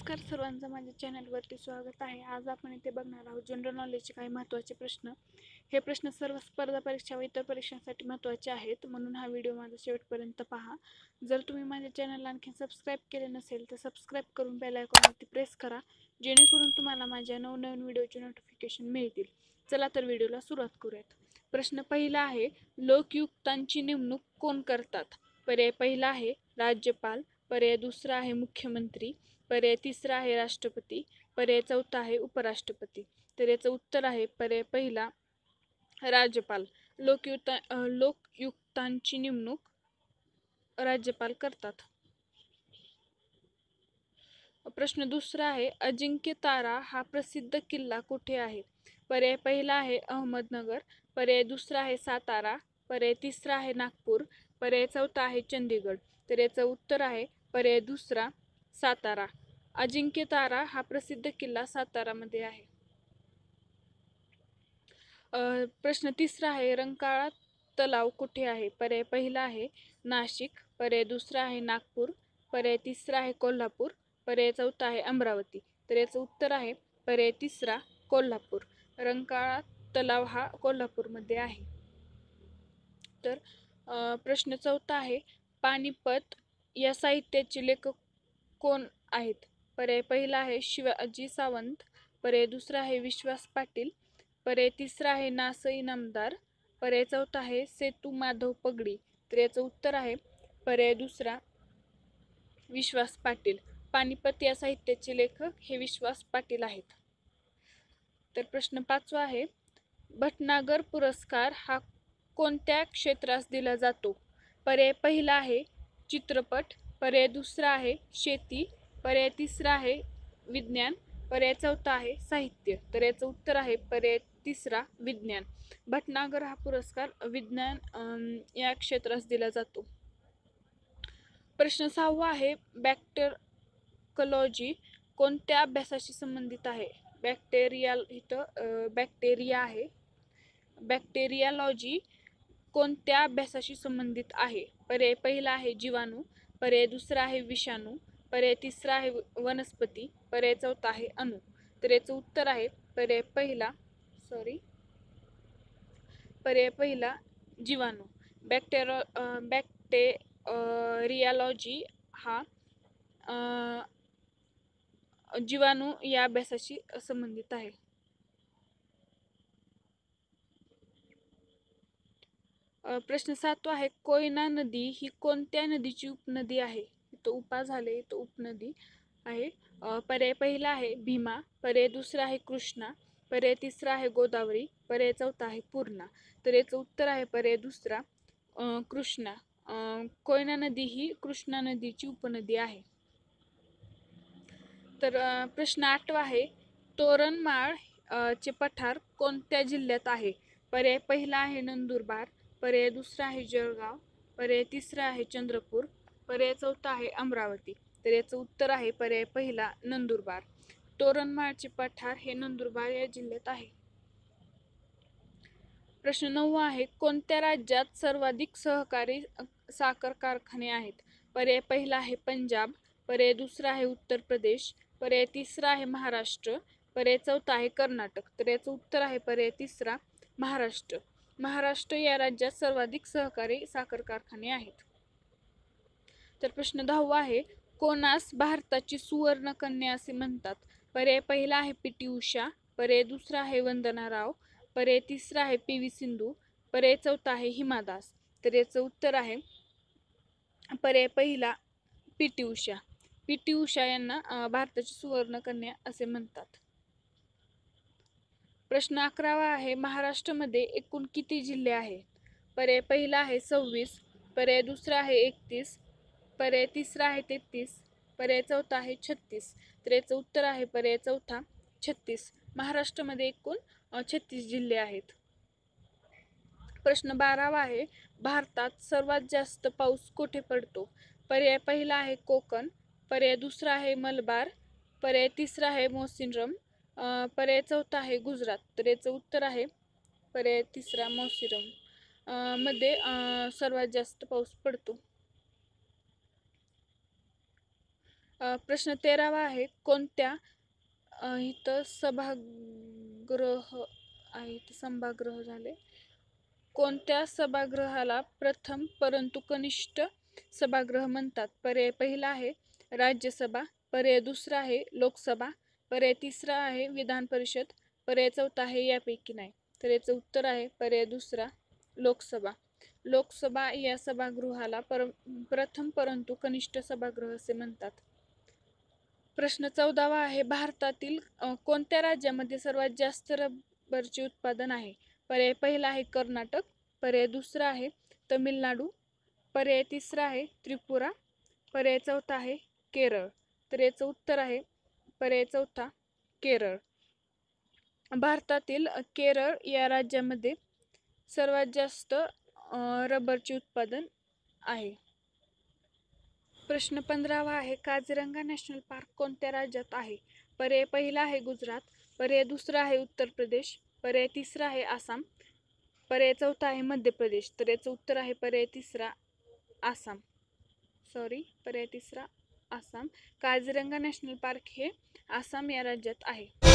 नमस्कार सर्वांचं माझ्या चॅनलवरती स्वागत आहे. आज आपण इथे बघणार आहोत जनरल नॉलेजचे काही महत्त्वाचे प्रश्न. हे प्रश्न सर्व स्पर्धा परीक्षा व इतर परीक्षांसाठी महत्त्वाचे आहेत, म्हणून हा व्हिडिओ माझा शेवटपर्यंत पहा. जर तुम्ही माझ्या चॅनलला आणखी सबस्क्राईब केले नसेल तर सबस्क्राईब करून बेल आयकॉनवरती प्रेस करा, जेणेकरून तुम्हाला माझ्या नवनवीन व्हिडिओचे नोटिफिकेशन मिळतील. चला तर व्हिडिओला सुरुवात करूयात. प्रश्न पहिला आहे, लोकयुक्तांची नेमणूक कोण करतात? पर्याय पहिला आहे राज्यपाल, पर्याय दुसरा आहे मुख्यमंत्री, पर्याय तिसरा आहे राष्ट्रपती, पर्याय चौथा आहे उपराष्ट्रपती. तर याचं उत्तर आहे पर्याय पहिला राज्यपाल. लोकयुक्तांची नेमणूक राज्यपाल करतात. प्रश्न दुसरा आहे, अजिंक्यतारा हा प्रसिद्ध किल्ला कुठे आहे? पर्याय पहिला आहे अहमदनगर, पर्याय दुसरा आहे सातारा, पर्याय तिसरा आहे नागपूर, पर्याय चौथा आहे चंदीगड. तर याचं उत्तर आहे पर्याय दुसरा सातारा. अजिंक्यतारा हा प्रसिद्ध किल्ला सातारामध्ये आहे. प्रश्न तिसरा आहे, रंकाळा तलाव कुठे आहे? पर्याय पहिला आहे नाशिक, पर्याय दुसरा आहे नागपूर, पर्याय तिसरा आहे कोल्हापूर, पर्याय चौथा आहे अमरावती. तर याचं उत्तर आहे पर्याय तिसरा कोल्हापूर. रंकाळा तलाव हा कोल्हापूरमध्ये आहे. तर प्रश्न चौथा आहे, पानिपत या साहित्याचे लेखक कोण आहेत? पर्याय पहिला आहे शिवाजी सावंत, पर्याय दुसरा आहे विश्वास पाटील, पर्याय तिसरा आहे ना. स. इनामदार, पर्याय चौथा आहे सेतू माधव पगडी. तर याचं उत्तर आहे पर्याय दुसरा विश्वास पाटील. पानिपत या साहित्याचे लेखक हे विश्वास पाटील आहेत. तर प्रश्न पाचवा आहे, भटनागर पुरस्कार हा कोणत्या क्षेत्रास दिला जातो? पर्याय पहिला आहे चित्रपट, पर्याय दुसरा आहे शेती, पर्याय तिसरा आहे विज्ञान, पर्याय चौथा आहे साहित्य. तर याचं उत्तर आहे पर्याय तिसरा विज्ञान. भटनागर हा पुरस्कार विज्ञान या क्षेत्रास दिला जातो. प्रश्न सहावा आहे, बॅक्टेरियोलॉजी कोणत्या अभ्यासाशी संबंधित आहे? बॅक्टेरिया आहे. बॅक्टेरियोलॉजी कोणत्या अभ्यासाशी संबंधित आहे? पर्याय पहिला आहे जीवाणू, पर्याय दुसरा आहे विषाणू, पर्याय तिसरा आहे वनस्पती, पर्याय चौथा आहे अणू. तर याचं उत्तर आहे पर्याय पहिला जीवाणू. बॅक्टेरियोलॉजी हा जीवाणू या अभ्यासाशी संबंधित आहे. प्रश्न सातवा आहे, कोयना नदी ही कोणत्या नदीची उपनदी आहे? इथं उपा झाले, इथं उपनदी आहे. पर्याय पहिला आहे भीमा, पर्याय दुसरा आहे कृष्णा, पर्याय तिसरा आहे गोदावरी, पर्याय चौथा आहे पूर्णा. तर याचं उत्तर आहे पर्याय दुसरा कृष्णा. कोयना नदी ही कृष्णा नदीची उपनदी आहे. तर प्रश्न आठवा आहे, तोरणमाळ चे पठार कोणत्या जिल्ह्यात आहे? पर्याय पहिला आहे नंदुरबार, पर्याय दुसरा आहे जळगाव, पर्याय तिसरा आहे चंद्रपूर, पर्याय चौथा आहे अमरावती. तर याचं उत्तर आहे पर्याय पहिला नंदुरबार. तोरणमाळचे पठार हे नंदुरबार या जिल्ह्यात आहे. प्रश्न नववा आहे, कोणत्या राज्यात सर्वाधिक सहकारी साखर कारखाने आहेत? पर्याय पहिला आहे पंजाब, पर्याय दुसरा आहे उत्तर प्रदेश, पर्याय तिसरा आहे महाराष्ट्र, पर्याय चौथा आहे कर्नाटक. तर याचं उत्तर आहे पर्याय तिसरा महाराष्ट्र. महाराष्ट्र या राज्यात सर्वाधिक सहकारी साखर कारखाने आहेत. तर प्रश्न 10वा आहे, कोणास भारताची सुवर्ण कन्या असे म्हणतात? पर्याय पहिला आहे पी. टी. उषा, पर्याय दुसरा आहे वंदना राव, पर्याय तिसरा आहे पी. सिंधू, पर्याय चौथा आहे हिमा दास. तर याचं उत्तर आहे पर्याय पहिला P. T. Usha. P. T. Usha यांना भारताची सुवर्ण कन्या असे म्हणतात. प्रश्न 11वा आहे, महाराष्ट्रामध्ये एकूण किती जिल्हे आहेत? पर्याय पहिला आहे 26, पर्याय दुसरा आहे 31, पर्याय तिसरा आहे 33, पर्याय चौथा आहे 36. तर याचं उत्तर आहे पर्याय चौथा 36. महाराष्ट्रामध्ये एकूण 36 जिल्हे आहेत. प्रश्न 12वा आहे, भारतात सर्वात जास्त पाऊस कुठे पडतो? पर्याय पहिला आहे कोकण, पर्याय दुसरा आहे मलबार, पर्याय तिसरा आहे मोसिनरम, पर्याय चौथा आहे गुजरात. तर याचं उत्तर आहे पर्याय तिसरा मोसिनरम मध्ये सर्वात जास्त पाऊस पडतो. प्रश्न 13वा आहे. कोणत्या इथं सभागृह आहे, इथं सभागृह झाले. कोणत्या सभागृहाला प्रथम परंतु कनिष्ठ सभागृह म्हणतात? पर्याय पहिला आहे राज्यसभा, पर्याय दुसरा आहे लोकसभा, पर्याय तिसरा आहे विधान परिषद, पर्याय चौथा आहे यापैकी नाही. तर याचं उत्तर आहे पर्याय दुसरा लोकसभा. लोकसभा या सभागृहाला प्रथम परंतु कनिष्ठ सभागृह असे म्हणतात. प्रश्न 14वा आहे. भारतातील कोणत्या राज्यामध्ये सर्वात जास्त रबरचे उत्पादन आहे? पर्याय पहिला आहे कर्नाटक, पर्याय दुसरा आहे तमिळनाडू, पर्याय तिसरा आहे त्रिपुरा, पर्याय चौथा आहे केरळ. तर याचं उत्तर आहे पर्याय चौथा केरळ. भारतातील केरळ या राज्यामध्ये सर्वात जास्त रबरचे उत्पादन आहे. प्रश्न 15वा आहे. काझीरंगा नॅशनल पार्क कोणत्या राज्यात आहे? पर्याय पहिला आहे गुजरात, पर्याय दुसरा आहे उत्तर प्रदेश, पर्याय तिसरा आहे आसाम, पर्याय चौथा आहे मध्य प्रदेश. तर याचं उत्तर आहे पर्याय तिसरा आसाम. पर्याय तिसरा आसाम. काझीरंगा नॅशनल पार्क हे आसाम या राज्यात आहे.